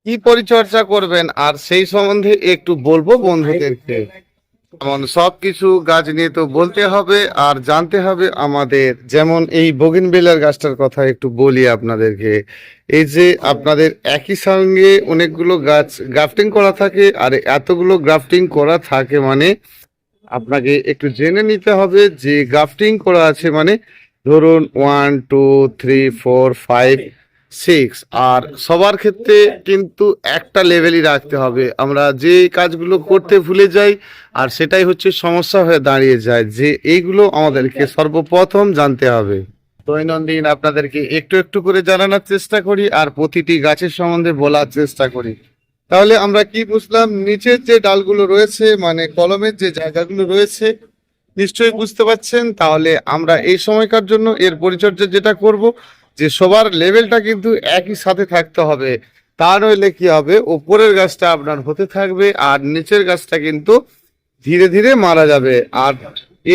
কি পরিচর্যা করবেন আর সেই সম্বন্ধে একটু বলবো বন্ধুদেরকে। যেমন সবকিছু গাছ নিয়ে তো বলতে হবে আর জানতে হবে আমাদের। যেমন এই বোগেনভেলিয়ার গাছটার কথা একটু বলি আপনাদেরকে। এই যে আপনাদের একই সঙ্গে অনেকগুলো গাছ গ্রাফটিং করা থাকে, আর এতগুলো গ্রাফটিং করা থাকে মানে আপনাকে একটু জেনে নিতে হবে যে গ্রাফটিং করা আছে মানে ধরুন 1 2 3 4 5 6, আর সবার ক্ষেত্রে কিন্তু একটা লেভেলই রাখতে হবে। আমরা যে কাজগুলো করতে ভুলে যাই আর সেটাই হচ্ছে সমস্যা হয়ে দাঁড়িয়ে যায়, যে এইগুলো আমাদেরকে সর্বপ্রথম জানতে হবে। দৈনন্দিন আপনাদেরকে একটু একটু করে জানানোর চেষ্টা করি আর প্রতিটি গাছের সম্বন্ধে বলার চেষ্টা করি। তাহলে আমরা কি বুঝলাম, নিচের যে ডালগুলো রয়েছে মানে কলমের যে জায়গাগুলো রয়েছে নিশ্চয়ই বুঝতে পারছেন। তাহলে আমরা এই সময়কার জন্য এর পরিচর্যা যেটা করব, যে সবার লেভেলটা কিন্তু একই সাথে থাকতে হবে। তা নইলে কি হবে, ওপরের গাছটা আপনার হতে থাকবে আর নিচের গাছটা কিন্তু ধীরে ধীরে মারা যাবে। আর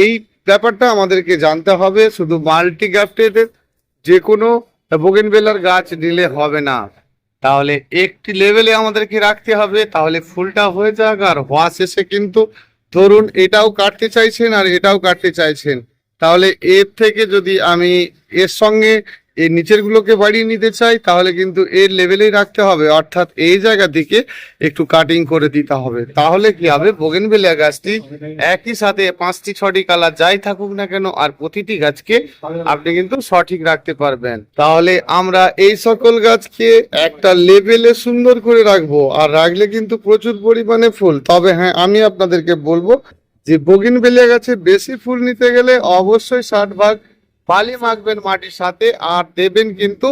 এই ব্যাপারটা আমাদেরকে জানতে হবে। শুধু মাল্টি গ্রাফটেড যে কোনো বোগেনভেলিয়ার গাছ নিলে হবে না, তাহলে একটি লেভেলে আমাদেরকে রাখতে হবে। তাহলে ফুলটা হয়ে যাক, আর হওয়া শেষে কিন্তু ধরুন এটাও কাটতে চাইছেন আর এটাও কাটতে চাইছেন, তাহলে এর থেকে যদি আমি এর সঙ্গে এই নিচের গুলোকে বাড়িয়ে নিতে চাই তাহলে কিন্তু এর লেভেলেই রাখতে হবে, অর্থাৎ এই জায়গা থেকে একটু কাটিং করে দিতে হবে। তাহলে কি হবে, বোগেনভেলিয়া গাছটি একই সাথে 5টি 6টি কালার যাই থাকুক না কেন আর প্রতিটি গাছকে আপনি কিন্তু সঠিক রাখতে পারবেন। তাহলে আমরা এই সকল গাছকে একটা লেভেলে সুন্দর করে রাখবো, আর রাখলে কিন্তু প্রচুর পরিমাণে ফুল। তবে হ্যাঁ, আমি আপনাদেরকে বলবো যে বোগেনভেলিয়া গাছে বেশি ফুল নিতে গেলে অবশ্যই 60 ভাগ বালি মাখবেন মাটির সাথে, আর দেবেন কিন্তু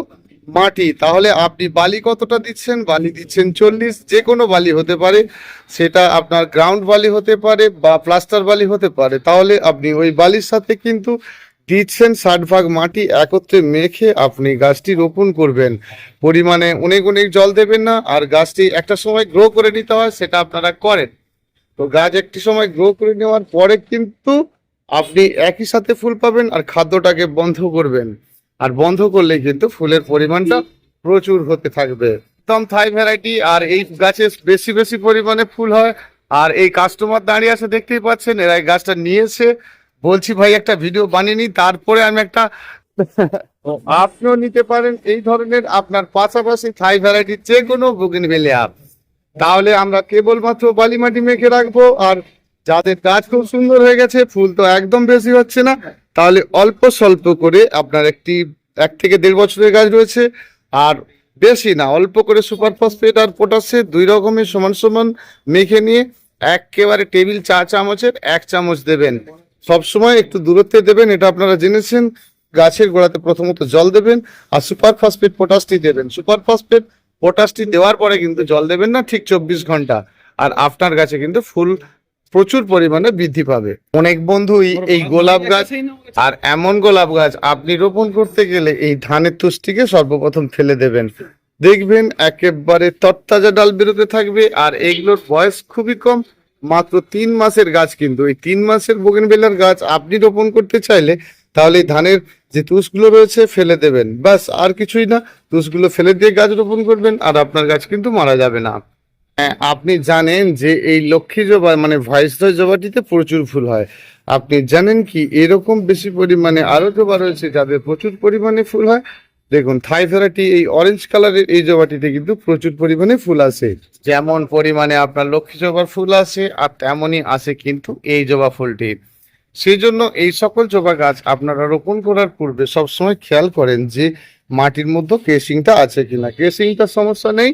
মাটি। তাহলে আপনি বালি কতটা দিচ্ছেন, বালি দিচ্ছেন 40, যে কোনো বালি হতে পারে, সেটা আপনার গ্রাউন্ড বালি হতে পারে বা প্লাস্টার বালি হতে পারে। তাহলে আপনি ওই বালির সাথে কিন্তু দিচ্ছেন 60 ভাগ মাটি একত্রে মেখে আপনি গাছটি রোপণ করবেন। পরিমাণে অনেক অনেক জল দেবেন না, আর গাছটি একটা সময় গ্রো করে নিতে হয়, সেটা আপনারা করেন। তো গাছ একটি সময় গ্রো করে নেওয়ার পরে কিন্তু আপনি একই সাথে ফুল পাবেন, আর খাদ্যটাকে বন্ধ করবেন। আর বন্ধ করলে কিন্তু ফুলের পরিমাণটা প্রচুর হতে থাকবে। একদম থাই ভ্যারাইটি, আর এই গাছে বেশি বেশি পরিমাণে ফুল হয়। আর এই কাস্টমার দাঁড়িয়ে আছে দেখতেই পাচ্ছেন, এরা এই গাছটা নিয়েছে। বলছি ভাই একটা ভিডিও বানিয়ে নিই, তারপরে আমি একটা আপনিও নিতে পারেন এই ধরনের আপনার পাশাপাশি থাই ভ্যারাইটি যে কোনো বোগেনভেলিয়া। তাহলে আমরা কেবলমাত্র বালি মাটি মেখে রাখবো। আর যাদের গাছ খুব সুন্দর হয়ে গেছে, ফুল তো একদম বেশি হচ্ছে না, তাহলে অল্প স্বল্প করে আপনার 1 থেকে 1.5 বছরের গাছ রয়েছে, আর বেশি না, অল্প করে সুপার ফসফেট আর পটাশে 2 রকমের সমান সমান মেখে নিয়ে একেবারে টেবিল চা চামচের 1 চামচ দেবেন। সবসময় একটু দূরত্বে দেবেন, এটা আপনারা জেনেছেন। গাছের গোড়াতে প্রথমত জল দেবেন আর সুপার ফসফেট পটাশটি দেবেন। সুপার ফসফেট পটাশটি দেওয়ার পরে কিন্তু জল দেবেন না ঠিক 24 ঘন্টা, আর আপনার গাছে কিন্তু ফুল প্রচুর পরিমাণে বৃদ্ধি পাবে। অনেক বন্ধুই এই গোলাপ গাছ, আর এমন গোলাপ গাছ আপনি রোপণ করতে গেলে এই ধানের তুষটিকে সর্বপ্রথম ফেলে দেবেন। দেখবেন একেবারে তরতাজা ডাল বেরোতে থাকবে, আর এইগুলোর বয়স খুবই কম, মাত্র 3 মাসের গাছ। কিন্তু এই 3 মাসের বোগেনভেলিয়ার গাছ আপনি রোপণ করতে চাইলে তাহলে এই ধানের যে তুষগুলো রয়েছে ফেলে দেবেন, বাস, আর কিছুই না। তুষগুলো ফেলে দিয়ে গাছ রোপণ করবেন, আর আপনার গাছ কিন্তু মারা যাবে না। হ্যাঁ, আপনি জানেন যে এই লক্ষ্মী জবা মানে ভাইসরয় জবাটিতে প্রচুর ফুল হয়। আপনি জানেন কি এরকম বেশি পরিমাণে আরো জবা রয়েছে যাদের প্রচুর পরিমাণে ফুল হয়। দেখুন থাই ভ্যারাইটি এই অরেঞ্জ কালারের এই জবাটিতে কিন্তু প্রচুর পরিমাণে ফুল আসে। যেমন পরিমাণে আপনার লক্ষ্মী জবার ফুল আসে, আর তেমনই আসে কিন্তু এই জবা ফুলটির। সেই জন্য এই সকল জবা গাছ আপনারা রোপণ করার পূর্বে সবসময় খেয়াল করেন যে মাটির মধ্যে কেসিংটা আছে কিনা। কেসিংটার সমস্যা নেই,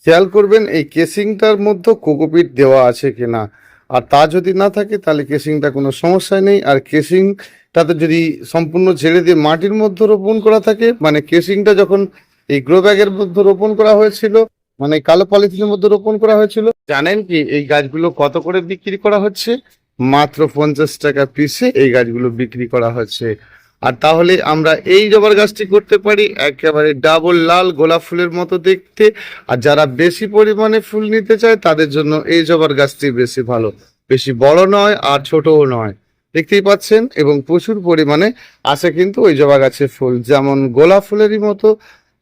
খেয়াল করবেন এই কেসিংটার মধ্যে কোকোপিট দেওয়া আছে কিনা। আর তা যদি না থাকে তাহলে কেসিংটা কোনো সমস্যা নেই। আর কেসিংটাতে যদি সম্পূর্ণ ঝেড়ে দিয়ে মাটির মধ্যে রোপণ করা থাকে, মানে কেসিংটা যখন এই গ্রো ব্যাগের মধ্যে রোপণ করা হয়েছিল, মানে কালো পলিথিনের মধ্যে রোপণ করা হয়েছিল, জানেন কি এই গাছগুলো কত করে বিক্রি করা হচ্ছে? মাত্র 50 টাকা পিসে এই গাছগুলো বিক্রি করা হচ্ছে। আর তাহলে আমরা এই জবার গাছটি করতে পারি একেবারে ডাবল লাল গোলাপ ফুলের মতো দেখতে। আর যারা বেশি পরিমাণে ফুল নিতে চায় তাদের জন্য এই জবার গাছটি বেশি ভালো, বেশি বড় নয় আর ছোটও নয়, দেখতেই পাচ্ছেন। এবং প্রচুর পরিমাণে আসে কিন্তু ওই জবা গাছের ফুল, যেমন গোলাপ ফুলেরই মতো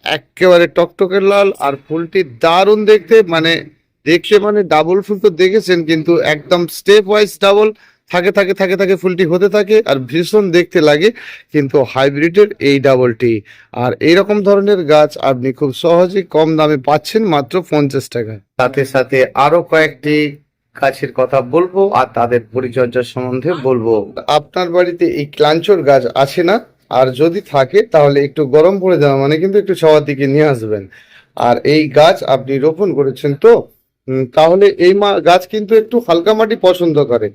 একেবারে টকটকে লাল, আর ফুলটি দারুণ দেখতে, মানে দেখে মানে ডাবল ফুল তো দেখেছেন, কিন্তু একদম স্টেপ ওয়াইজ ডাবল থাকে থাকে থাকে থাকে ফুলটি হতে থাকে, আর ভীষণ দেখতে লাগে কিন্তু হাইব্রিডের এই ডাবলটি। আর এইরকম ধরনের গাছ আপনি খুব সহজেই কম দামে পাচ্ছেন মাত্র 50 টাকায়। সাথে সাথে আরো কয়েকটি গাছের কথা বলবো আর তাদের পরিচর্যা সম্বন্ধে বলবো। আপনার বাড়িতে এই ক্লাঞ্চর গাছ আছে না? আর যদি থাকে তাহলে একটু গরম পড়ে যাওয়া মানে কিন্তু একটু ছাওয়ার দিকে নিয়ে আসবেন। আর এই গাছ আপনি রোপণ করেছেন তো, তাহলে এই গাছ কিন্তু একটু হালকা মাটি পছন্দ করে।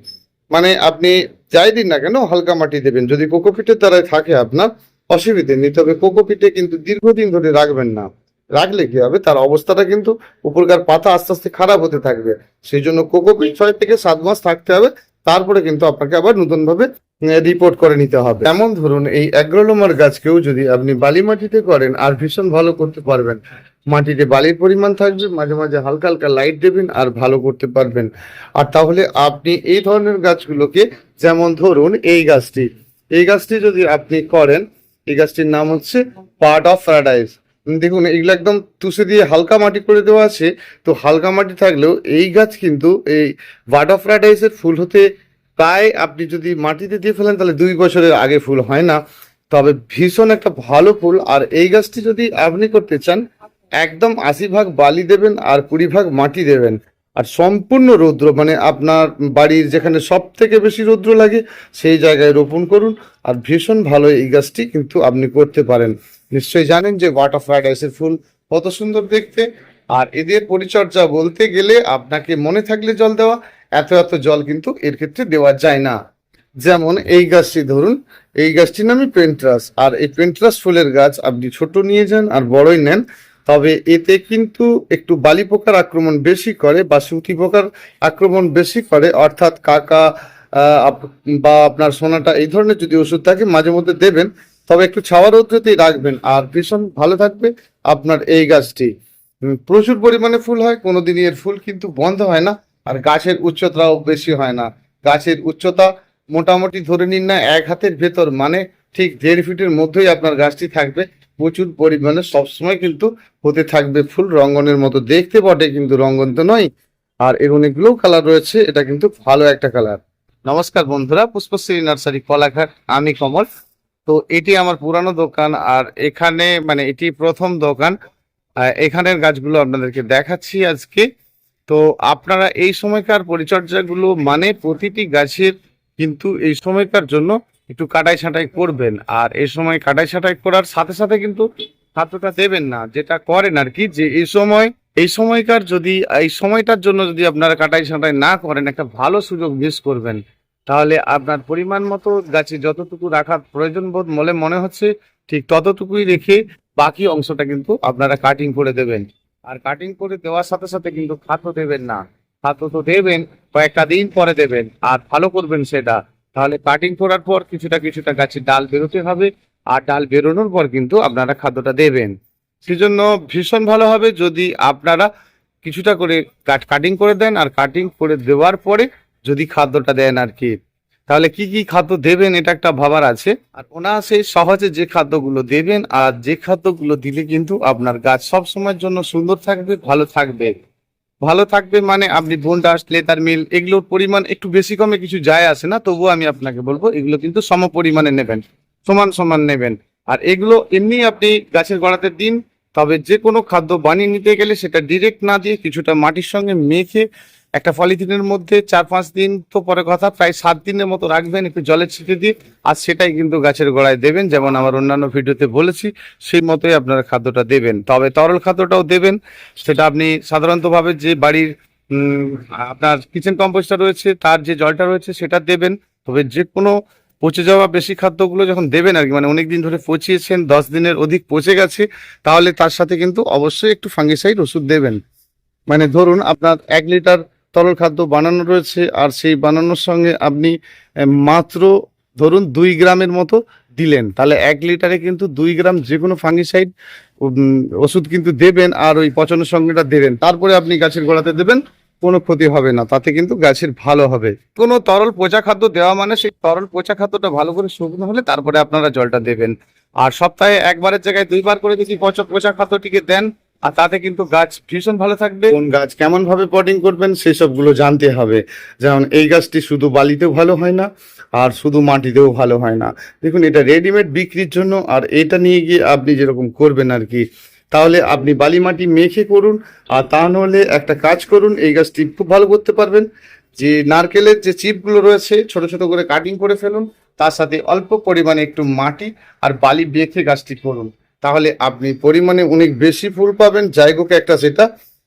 মানে আপনি যাই দিন না কেন হালকা মাটি দেবেন। যদি কোকোপিটের দ্বারাই থাকে আপনার অসুবিধে নেই, তবে কোকোপিটে কিন্তু দীর্ঘদিন ধরে রাখবেন না। রাখলে কি হবে, তার অবস্থাটা কিন্তু উপরকার পাতা আস্তে আস্তে খারাপ হতে থাকবে। সেই জন্য কোকোপিট 6 থেকে 7 মাস থাকতে হবে, তারপরে কিন্তু আপনাকে আবার নতুন ভাবে রিপোর্ট করে নিতে হবে। যেমন ধরুন এই অ্যাগ্রোলোমার গাছকেও যদি আপনি বালি মাটিতে করেন আর ভীষণ ভালো করতে পারবেন। মাটিতে বালির পরিমাণ থাকবে, মাঝে মাঝে হালকা হালকা লাইট দেবেন আর ভালো করতে পারবেন। আর তাহলে আপনি এই ধরনের গাছগুলোকে, যেমন ধরুন এই গাছটি যদি আপনি করেন, এই গাছটির নাম হচ্ছে বার্ড অফ প্যারাডাইস। দেখুন এগুলো একদম তুষে দিয়ে হালকা মাটি করে দেওয়া আছে। তো হালকা মাটি থাকলেও এই গাছ কিন্তু এই বার্ড অফ প্যারাডাইসের ফুল হতে প্রায়, আপনি যদি মাটিতে দিয়ে ফেলেন তাহলে 2 বছরের আগে ফুল হয় না, তবে ভীষণ একটা ভালো ফুল। আর এই গাছটি যদি আপনি করতে চান, একদম 80 ভাগ বালি দেবেন আর 20 ভাগ মাটি দেবেন, আর সম্পূর্ণ রৌদ্র, মানে আপনার বাড়ির যেখানে সব থেকে বেশি রৌদ্র লাগে সেই জায়গায় রোপণ করুন। আর ভীষণ ভালো এই গাছটি কিন্তু আপনি করতে পারেন। নিশ্চয়ই জানেন যে ওয়াটার প্যারাডাইসের ফুল কত সুন্দর দেখতে। আর এদের পরিচর্যা বলতে গেলে আপনাকে মনে থাকলে জল দেওয়া, এত এত জল কিন্তু এর ক্ষেত্রে দেওয়া যায় না। যেমন এই গাছটি ধরুন, এই গাছটির নামই পেন্ট্রাস। আর এই পেন্ট্রাস ফুলের গাছ আপনি ছোট নিয়ে যান আর বড়ই নেন, তবে এতে কিন্তু একটু বালি পোকার আক্রমণ বেশি করে বা সুতি পোকার আক্রমণ বেশি করে, অর্থাৎ কাকা বা আপনার সোনাটা এই ধরনের যদি ওষুধ থাকে মাঝে মধ্যে দেবেন, তবে একটু ছাওয়া রৌদ্রতেই রাখবেন আর ভীষণ ভালো থাকবে আপনার এই গাছটি। প্রচুর পরিমাণে ফুল হয়, কোনোদিনই এর ফুল কিন্তু বন্ধ হয় না। আর গাছের উচ্চতাও বেশি হয় না। গাছের উচ্চতা মোটামুটি ধরে নিন না 1 হাতের ভেতর, মানে ঠিক 1.5 ফিটের মধ্যেই আপনার গাছটি থাকবে। প্রচুর পরিমাণে সবসময় কিন্তু হতে থাকবে ফুল, রঙ্গনের মতো দেখতে বটে কিন্তু রঙ্গন তো নয়। আর এর অনেকগুলো কালার রয়েছে, এটা কিন্তু ভালো একটা কালার। নমস্কার বন্ধুরা, পুষ্পশ্রী নার্সারি কলাঘাট, আমি কমল। তো এটি আমার পুরানো দোকান, আর এখানে মানে এটি প্রথম দোকান। এখানের গাছগুলো আপনাদেরকে দেখাচ্ছি আজকে। তো আপনারা এই সময়কার পরিচর্যাগুলো মানে প্রতিটি গাছের কিন্তু এই সময়কার জন্য একটু কাটাই ছাঁটাই করবেন। আর এই সময় কাটাই ছাঁটাই করার সাথে সাথে কিন্তু খাদ্যটা দেবেন না, যেটা করেন আর কি, যে এই সময়কার যদি এই সময়টার জন্য যদি আপনারা কাটাই ছাঁটাই না করেন, একটা ভালো সুযোগ মিস করবেন। তাহলে আপনার পরিমাণ মতো গাছে যতটুকু রাখার প্রয়োজন বোধ মনে হচ্ছে ঠিক ততটুকুই রেখে বাকি অংশটা কিন্তু আপনারা কাটিং করে দেবেন। আর কাটিং করে দেওয়ার সাথে সাথে কিন্তু খাদ্য দেবেন না। খাদ্য তো দেবেন, কয়েকটা দিন পরে দেবেন আর ভালো করবেন সেটা। তাহলে কাটিং করার পর কিছুটা কিছুটা গাছের ডাল বেরোতে হবে, আর ডাল বেরোনোর পর কিন্তু আপনারা খাদ্যটা দেবেন। সেজন্য ভীষণ ভালো হবে যদি আপনারা কিছুটা করে কাটিং করে দেন, আর কাটিং করে দেওয়ার পরে যদি খাদ্যটা দেন আর কি। তাহলে কি কি খাদ্য দেবেন এটা একটা ভাবার আছে। আর অনায়াসে সহজে যে খাদ্যগুলো দেবেন, আর যে খাদ্যগুলো দিলে কিন্তু আপনার গাছ সব সময়ের জন্য সুন্দর থাকবে, ভালো থাকবে। ভালো থাকবে মানে আপনি বোনডাস্ট, লেদার মিল এগুলোর পরিমাণ একটু বেশি কমে কিছু যায় আসে না, তবুও আমি আপনাকে বলবো এগুলো কিন্তু সম পরিমাণে নেবেন, সমান সমান নেবেন। আর এগুলো এমনি আপনি গাছের গোড়াতে দিন। তবে যে কোনো খাদ্য বানিয়ে নিতে গেলে সেটা ডিরেক্ট না দিয়ে কিছুটা মাটির সঙ্গে মেখে একটা পলিথিনের মধ্যে 4-5 দিন তো পরে কথা, প্রায় 7 দিনের মতো রাখবেন একটু জলে ছিটে দিয়ে, আর সেটাই কিন্তু গাছের গোড়ায় দেবেন। যেমন আমার অন্যান্য ভিডিওতে বলেছি সেই মতোই আপনারা খাদ্যটা দেবেন। তবে তরল খাদ্যটাও দেবেন, সেটা আপনি সাধারণতভাবে যে বাড়ির আপনার কিচেন কম্পোস্টটা রয়েছে তার যে জলটা রয়েছে সেটা দেবেন। তবে যে কোনো পচে যাওয়া বেশি খাদ্যগুলো যখন দেবেন আর কি, মানে অনেকদিন ধরে পচিয়েছেন, 10 দিনের অধিক পচে গেছে, তাহলে তার সাথে কিন্তু অবশ্যই একটু ফাঙ্গিসাইড ওষুধ দেবেন। মানে ধরুন আপনার 1 লিটার তরল খাদ্য বানানো রয়েছে, আর সেই বানানোর সঙ্গে আপনি মাত্র ধরুন 2 গ্রামের মতো দিলেন, তাহলে 1 লিটারে কিন্তু 2 গ্রাম যে কোনো ফাঙ্গিসাইড ওষুধ কিন্তু দেবেন, আর ওই পচানোর সঙ্গেটা দেবেন। তারপরে আপনি গাছের গোড়াতে দেবেন, কোনো ক্ষতি হবে না, তাতে কিন্তু গাছের ভালো হবে। কোনো তরল পচা খাদ্য দেওয়া মানে সেই তরল পচা খাদ্যটা ভালো করে শুকনো হলে তারপরে আপনারা জলটা দেবেন। আর সপ্তাহে একবারের জায়গায় 2বার করে যদি পচা পচা খাদ্যটিকে দেন, আর তাতে কিন্তু গাছ ভীষণ ভালো থাকবে। কোন গাছ কেমন ভাবে পটিং করবেন সেসব গুলো জানতে হবে। যেমন এই গাছটি শুধু বালিতেও ভালো হয় না, আর শুধু মাটিতেও ভালো হয় না। দেখুন, এটা রেডিমেড বিক্রির জন্য, আর এটা নিয়ে গিয়ে আপনি যেরকম করবেন আর কি, তাহলে আপনি বালি মাটি মেখে করুন। আর তা নাহলে একটা কাজ করুন, এই গাছটি খুব ভালো করতে পারবেন। যে নারকেলের যে চিপগুলো রয়েছে ছোট ছোট করে কাটিং করে ফেলুন, তার সাথে অল্প পরিমাণে একটু মাটি আর বালি মেখে গাছটি করুন, তাহলে আপনি পরিমাণে অনেক বেশি ফুল পাবেন। জায়গাকে একটা সেটা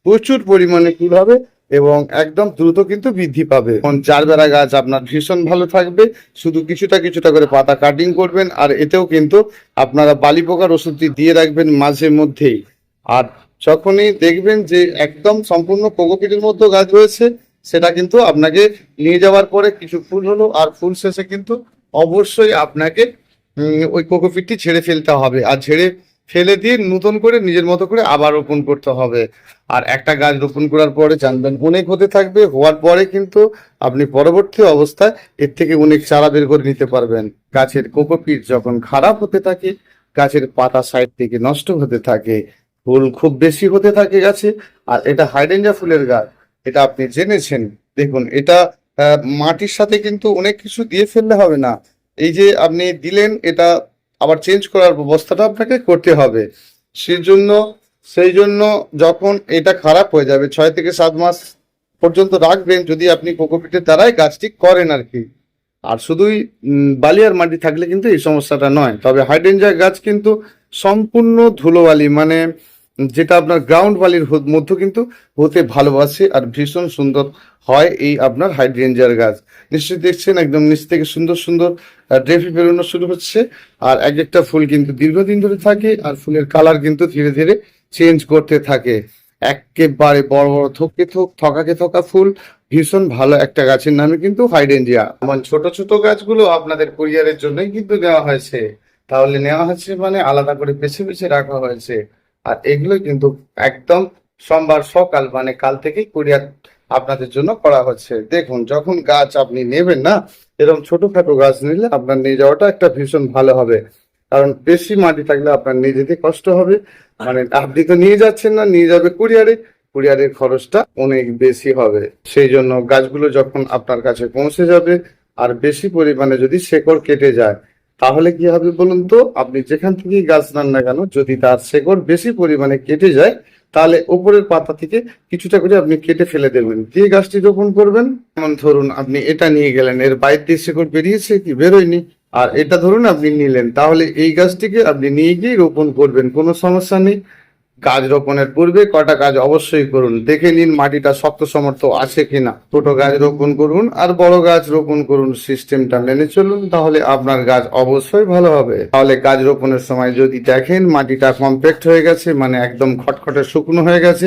প্রচুর পরিমাণে ফুল হবে এবং একদম দ্রুত কিন্তু বৃদ্ধি পাবে। চারবেলা গাছ আপনার ভীষণ ভালো থাকবে। শুধু কিছুটা কিছুটা করে পাতা কাটিং করবেন, আর এতেও কিন্তু আপনারা বালি পোকার ওষুধটি দিয়ে রাখবেন মাঝে মধ্যেই। আর যখনই দেখবেন যে একদম সম্পূর্ণ কোকোপিটের মধ্যে গাছ রয়েছে, সেটা কিন্তু আপনাকে নিয়ে যাওয়ার পরে কিছু ফুল হলো, আর ফুল শেষে কিন্তু অবশ্যই আপনাকে ওই কোকোপিটটি ছেড়ে ফেলতে হবে, আর ছেড়ে ফেলে দিয়ে নতুন করে নিজের মতো করে আবার রোপণ করতে হবে। আর একটা গাছ রোপণ করার পরে জানবেন অনেক হতে থাকবে, হওয়ার পরে কিন্তু আপনি পরবর্তী অবস্থায় এর থেকে অনেক চারা বের করে নিতে পারবেন। গাছের কোকোপিট যখন খারাপ হতে থাকে, গাছের পাতা সাইড থেকে নষ্ট হতে থাকে, ফুল খুব বেশি হতে থাকে গাছে, আর এটা হাইড্রেঞ্জা ফুলের গাছ, এটা আপনি জেনেছেন। দেখুন, এটা মাটির সাথে কিন্তু অনেক কিছু দিয়ে ফেললে হবে না। এই যে আপনি দিলেন, এটা আবার চেঞ্জ করার ব্যবস্থাটা আপনাকে করতে হবে। সেজন্য সেই জন্য যখন এটা খারাপ হয়ে যাবে 6 থেকে 7 মাস পর্যন্ত রাখবেন, যদি আপনি কোকোপিটের দ্বারাই গাছটি করেন আর কি। আর শুধুই বালি আর মাটি থাকলে কিন্তু এই সমস্যাটা নয়। তবে হাইড্রেঞ্জা গাছ কিন্তু সম্পূর্ণ ধুলোবালি, মানে যেটা আপনার গ্রাউন্ড বালির মধ্যে কিন্তু হতে ভালোবাসে, আর ভীষণ সুন্দর হয় এই আপনার হাইড্রেঞ্জার গাছ। নিশ্চয়ই দেখছেন একদম নিচ থেকে সুন্দর সুন্দর ড্রেফি বেরোনো শুরু হচ্ছে, আর এক একটা ফুল কিন্তু দীর্ঘদিন ধরে থাকে, আর ফুলের কালার কিন্তু ধীরে ধীরে চেঞ্জ করতে থাকে। একেবারে বড় বড় থকাকে থকা ফুল, ভীষণ ভালো একটা গাছের নামে কিন্তু হাইড্রেঞ্জিয়া। আমার ছোট ছোট গাছগুলো আপনাদের কুরিয়ারের জন্যই কিন্তু নেওয়া হয়েছে। তাহলে নেওয়া হয়েছে মানে আলাদা করে বেছে বেছে রাখা হয়েছে। আর এগুলো কিন্তু একদম সোমবার সকাল, মানে কাল থেকেই কুরিয়ার আপনাদের জন্য করা হচ্ছে। দেখুন, যখন গাছ আপনি নেবেন না, এরকম ছোটখাটো গাছ নিলে আপনার নিয়ে যাওয়াটা একটা ভীষণ ভালো হবে। কারণ বেশি মাটি থাকলে আপনার নিয়ে যেতে কষ্ট হবে। মানে আপনি তো নিয়ে যাচ্ছেন না, নিয়ে যাবে কুরিয়ারে, কুরিয়ারের খরচটা অনেক বেশি হবে। সেই জন্য গাছগুলো যখন আপনার কাছে পৌঁছে যাবে, আর বেশি পরিমাণে যদি শেকড় কেটে যায়, তাহলে কি হবে বলুন তো? আপনি যেখান থেকেই গাছ নেন না কেন, যদি তার শেকড় বেশি পরিমাণে কেটে যায়, তাহলে উপরের পাতা থেকে কিছুটা করে আপনি কেটে ফেলে দেবেন, দিয়ে গাছটি রোপণ করবেন। যেমন ধরুন, আপনি এটা নিয়ে গেলেন, এর বাইরে দিয়ে শেকড় বেরিয়েছে কি বেরোয়নি, আর এটা ধরুন আপনি নিলেন, তাহলে এই গাছটিকে আপনি নিয়ে গিয়ে রোপণ করবেন, কোনো সমস্যা নেই। গাছ রোপণের পূর্বে কটা কাজ অবশ্যই করুন, দেখে নিন মাটিটা শক্ত সমর্থ আছে কিনা। ছোট গাছ রোপণ করুন আর বড় গাছ রোপণ করুন, সিস্টেমটা মেনে চলুন, তাহলে আপনার গাছ অবশ্যই ভালো হবে। তাহলে গাছ রোপণের সময় যদি দেখেন মাটিটা কমপ্যাক্ট হয়ে গেছে, মানে একদম খটখটে শুকনো হয়ে গেছে,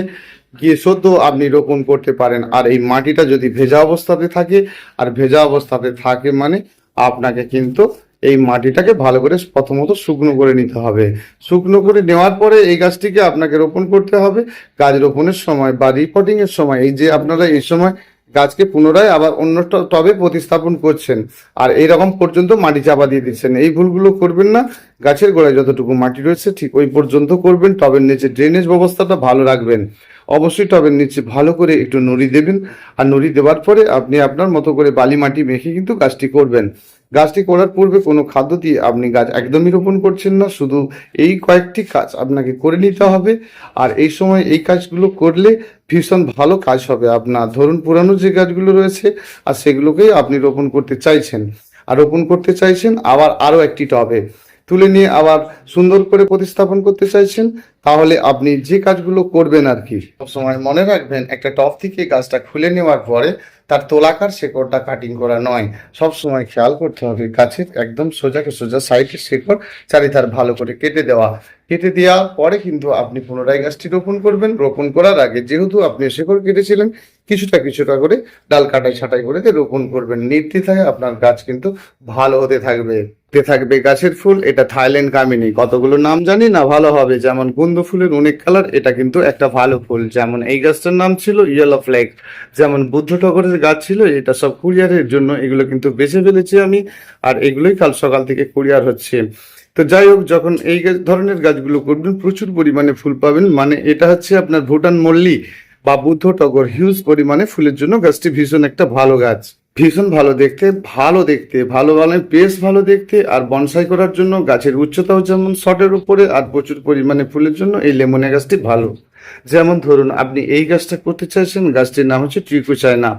গিয়ে সদ্য আপনি রোপণ করতে পারেন। আর এই মাটিটা যদি ভেজা অবস্থাতে থাকে, আর ভেজা অবস্থাতে থাকে মানে আপনাকে কিন্তু এই মাটিটাকে ভালো করে প্রথমত শুকনো করে নিতে হবে। শুকনো করে নেওয়ার পরে এই গাছটিকে আপনাকে রোপণ করতে হবে। গাছ রোপণের সময় বা রিপোর্টিং এর সময়, এই যে আপনারা এই সময় গাছকে পুনরায় আবার অন্য টবে প্রতিস্থাপন করছেন, আর এইরকম পর্যন্ত মাটি চাপা দিয়ে দিচ্ছেন, এই ভুলগুলো করবেন না। গাছের গোড়ায় যতটুকু মাটি রয়েছে ঠিক ওই পর্যন্ত করবেন। টবের নিচে ড্রেনেজ ব্যবস্থাটা ভালো রাখবেন। অবশ্যই টবের নিচে ভালো করে একটু নুড়ি দেবেন, আর নুড়ি দেওয়ার পরে আপনি আপনার মতো করে বালি মাটি মেখে কিন্তু গাছটি করবেন। গাছটি করার পূর্বে কোনো খাদ্য দিয়ে আপনি গাছ একদমই রোপণ করছেন না, শুধু এই কয়েকটি কাজ আপনাকে করে নিতে হবে। আর এই সময় এই কাজগুলো করলে ভীষণ ভালো কাজ হবে আপনার। ধরুন, পুরানো যে গাছগুলো রয়েছে আর সেগুলোকেই আপনি রোপণ করতে চাইছেন, আর রোপণ করতে চাইছেন আবার আরও একটি টবে তুলে নিয়ে আবার সুন্দর করে প্রতিস্থাপন করতে চাইছেন, তাহলে আপনি যে কাজগুলো করবেন আর কি, সবসময় মনে রাখবেন একটা টব থেকে গাছটা খুলে নেওয়ার পরে তার তোলাকার শেকড়টা কাটিং করা নয়। সব সময় খেয়াল করতে হবে গাছের একদম সোজাকে সোজা সাইডের শেকড় চারিধার ভালো করে কেটে দেওয়া। কেটে দেওয়ার পরে কিন্তু আপনি পুনরায় গাছটি রোপণ করবেন। রোপণ করার আগে যেহেতু আপনি শেকড় কেটেছিলেন, কিছুটা কিছুটা করে ডাল কাটাই ছাঁটাই করে রোপণ করবেন। নির্দ্বিধায় আপনার গাছ কিন্তু ভালো হতে থাকবে। থাকবে গাছের ফুল, এটা থাইল্যান্ড কামিনী, কতগুলো নাম জানি না, ভালো হবে। যেমন কুন্দ ফুলের অনেক কালার, এটা কিন্তু একটা ভালো ফুল। যেমন এই গাছটার নাম ছিল ইয়েলো ফ্ল্যাগ, যেমন বুদ্ধ টগরের গাছ ছিল। এটা সব কুরিয়ারের জন্য, এগুলো কিন্তু বেছে ফেলেছি আমি, আর এগুলোই কাল সকাল থেকে কুরিয়ার হচ্ছে। তো যাই হোক, যখন এই ধরনের গাছগুলো করবেন প্রচুর পরিমাণে ফুল পাবেন। মানে এটা হচ্ছে আপনার ভুটান মল্লি বা বুদ্ধ টগর, হিউজ পরিমাণে ফুলের জন্য গাছটি ভীষণ একটা ভালো গাছ, ভীষণ ভালো দেখতে, ভালো মানে বেশ ভালো দেখতে। আর বনসাই করার জন্য গাছের উচ্চতাও যেমন শটের উপরে, আর প্রচুর পরিমাণে ফুলের জন্য এই লেমনে গাছটি ভালো। যেমন ধরুন আপনি এই গাছটা করতে চাইছেন, গাছটির নাম হচ্ছে ট্রিকো চায়না।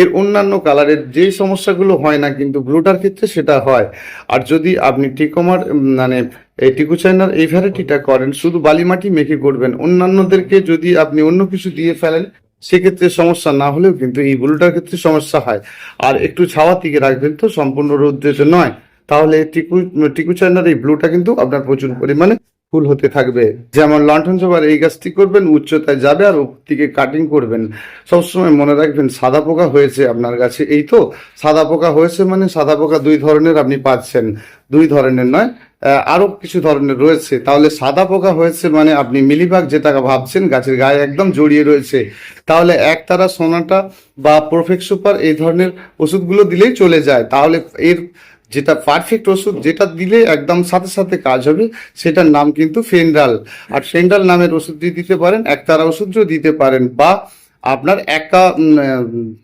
এর অন্যান্য কালারের যে সমস্যাগুলো হয় না কিন্তু ব্লুটার ক্ষেত্রে সেটা হয়। আর যদি আপনি টিকোমার মানে এই টিকু চায়নার এই ভ্যারাইটিটা করেন, শুধু বালি মাটি মেখে করবেন, অন্যান্যদেরকে যদি আপনি অন্য কিছু দিয়ে ফেলেন সেক্ষেত্রে সমস্যা না হলেও কিন্তু এই ব্লুটার ক্ষেত্রে সমস্যা হয়। আর একটু ছাওয়ার দিকে রাখবেন, তো সম্পূর্ণ রৌদ্রে নয়, তাহলে টিকু চায়নার এই ব্লুটা কিন্তু আপনার প্রচুর পরিমাণে ফুল হতে থাকবে। যেমন লন্ঠন সবার এই গাছটি করবেন, উচ্চতায় যাবে আর উপর থেকে কাটিং করবেন। সবসময় মনে রাখবেন সাদা পোকা হয়েছে আপনার গাছে, এই তো সাদা পোকা হয়েছে মানে সাদা পোকা দুই ধরনের আপনি পাচ্ছেন, দুই ধরনের নয়, আরো কিছু ধরনের রয়েছে। তাহলে সাদা পোকা হয়েছে মানে আপনি মিলিবাগ যেটা ভাবছেন গাছের গায়ে একদম জড়িয়ে রয়েছে, তাহলে একতারা সোনাটা বা প্রফেক্ট সুপার এই ধরনের ওষুধগুলো দিলেই চলে যায়। তাহলে এর যেটা পারফেক্ট ওষুধ, যেটা দিলে একদম সাথে সাথে কাজ হবে, সেটার নাম কিন্তু ফেনডাল। আর ফেনডাল নামের ওষুধটি দিতে পারেন, একতারা ওষুধও দিতে পারেন, বা আপনার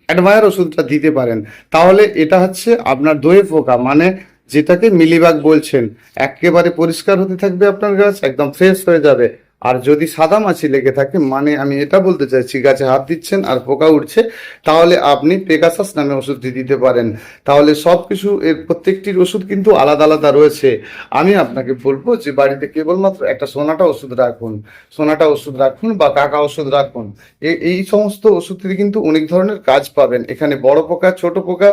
অ্যাডমায়ার ওষুধটা দিতে পারেন। তাহলে এটা হচ্ছে আপনার দোয়ে পোকা, মানে যেটাকে মিলিবাগ বলছেন, একেবারে পরিষ্কার হতে থাকবে আপনার গাছ, একদম ফ্রেশ হয়ে যাবে। আর যদি সাদা মাছি লেগে থাকে, মানে আমি এটা বলতে চাইছি গাছে হাত দিচ্ছেন আর পোকা উঠছে, তাহলে আপনি পেগাসাস নামে ওষুধটি দিতে পারেন। তাহলে সব কিছু এর প্রত্যেকটির ওষুধ কিন্তু আলাদা আলাদা রয়েছে। আমি আপনাকে বলবো যে বাড়িতে কেবলমাত্র একটা সোনাটা ওষুধ রাখুন, সোনাটা ওষুধ রাখুন বা কাকা ওষুধ রাখুন। এই সমস্ত ওষুধ থেকে কিন্তু অনেক ধরনের কাজ পাবেন। এখানে বড় পোকা, ছোট পোকা,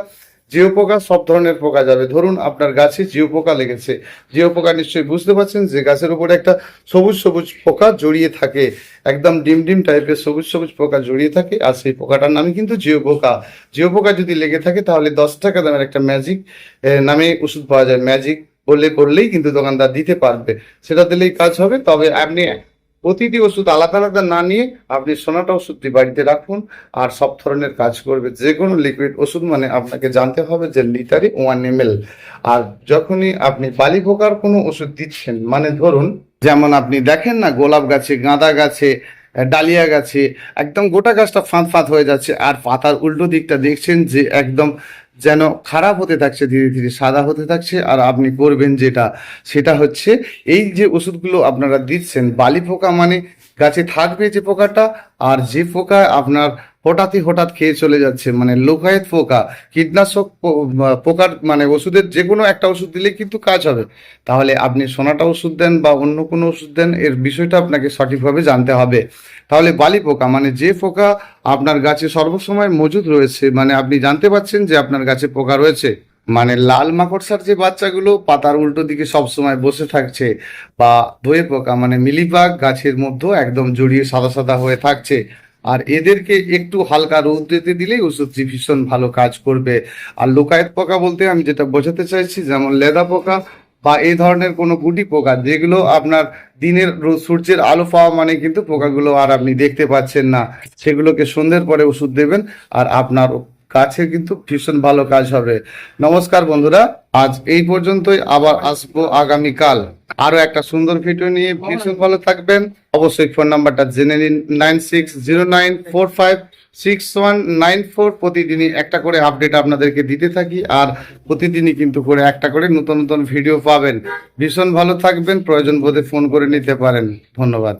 জিও পোকা, সব ধরনের পোকা যাবে। ধরুন আপনার গাছে জিও পোকা লেগেছে, জিও পোকা নিশ্চয়ই বুঝতে পারছেন যে গাছের উপরে একটা সবুজ সবুজ পোকা জড়িয়ে থাকে, একদম ডিম ডিম টাইপের সবুজ সবুজ পোকা জড়িয়ে থাকে, আর সেই পোকাটার নামই কিন্তু জিও পোকা। জিও পোকা যদি লেগে থাকে তাহলে 10 টাকা দামের একটা ম্যাজিক নামে ওষুধ পাওয়া যায়, ম্যাজিক বললেই কিন্তু দোকানদার দিতে পারবে, সেটা দিলেই কাজ হবে। তবে আপনি প্রতিটি ওষুধ আলাদা আলাদা না নিয়ে আপনি সোনাটা ওষুধটি বাড়িতে রাখুন, আর সব ধরনের কাজ করবে। যে কোনো লিকুইড ওষুধ মানে আপনাকে জানতে হবে যে লিটারে 1 ml। আর যখনই আপনি বালি পোকার কোনো ওষুধ দিচ্ছেন, মানে ধরুন যেমন আপনি দেখেন না গোলাপ গাছে, গাঁদা গাছে, ডালিয়া গাছে একদম গোটা গাছটা ফাঁদ ফাঁদ হয়ে যাচ্ছে, আর পাতার উল্টো দিকটা দেখছেন যে একদম যেন খারাপ হতে থাকছে, ধীরে ধীরে সাদা হতে থাকছে। আর আপনি করবেন যেটা, সেটা হচ্ছে এই যে ওষুধগুলো আপনারা দিচ্ছেন, বালি পোকা মানে গাছে থাকবে যে পোকাটা, আর যে পোকা আপনার হঠাৎ খেয়ে চলে যাচ্ছে, মানে লোকায়েত পোকা, কীটনাশক পোকার মানে ওষুধের যে কোনো একটা ওষুধ দিলে কিন্তু কাজ হবে। তাহলে আপনি সোনাটা ওষুধ দেন বা অন্য কোনো ওষুধ দেন, এর বিষয়টা আপনাকে সঠিকভাবে জানতে হবে। তাহলে বালি পোকা মানে যে পোকা আপনার গাছে সর্বসময় মজুদ রয়েছে, মানে আপনি জানতে পারছেন যে আপনার গাছে পোকা রয়েছে, মানে লাল মাকড়সার যে বাচ্চাগুলো পাতার উল্টো দিকে সব সময় বসে থাকছে, বা দোয়ে পোকা মানে মিলিবাগ গাছের মধ্যে একদম জড়িয়ে সাদা সাদা হয়ে থাকছে, আর এদেরকে একটু হালকা রৌদ্রেতে দিলেই ওষুধটি ভীষণ ভালো কাজ করবে। আর লোকায়েত পোকা বলতে আমি যেটা বোঝাতে চাইছি, যেমন লেদা পোকা বা এই ধরনের কোনো গুটি পোকা, যেগুলো আপনার দিনের সূর্যের আলো পাওয়া মানে কিন্তু পোকাগুলো আর আপনি দেখতে পাচ্ছেন না, সেগুলোকে সন্ধ্যের পরে ওষুধ দেবেন, আর আপনার গাছে কিন্তু ভীষণ ভালো কাজ হবে। নমস্কার বন্ধুরা, আজ এই পর্যন্তই, আবার আসবো আগামীকাল আরো একটা সুন্দর ভিডিও নিয়ে। ভীষণ ভালো থাকবেন। অবশ্যই ফোন নাম্বারটা জেনে নিন, 9609456194। প্রতিদিনই একটা করে আপডেট আপনাদেরকে দিতে থাকি, আর প্রতিদিনই কিন্তু করে একটা করে নতুন নতুন ভিডিও পাবেন। ভীষণ ভালো থাকবেন, প্রয়োজন বোধে ফোন করে নিতে পারেন। ধন্যবাদ।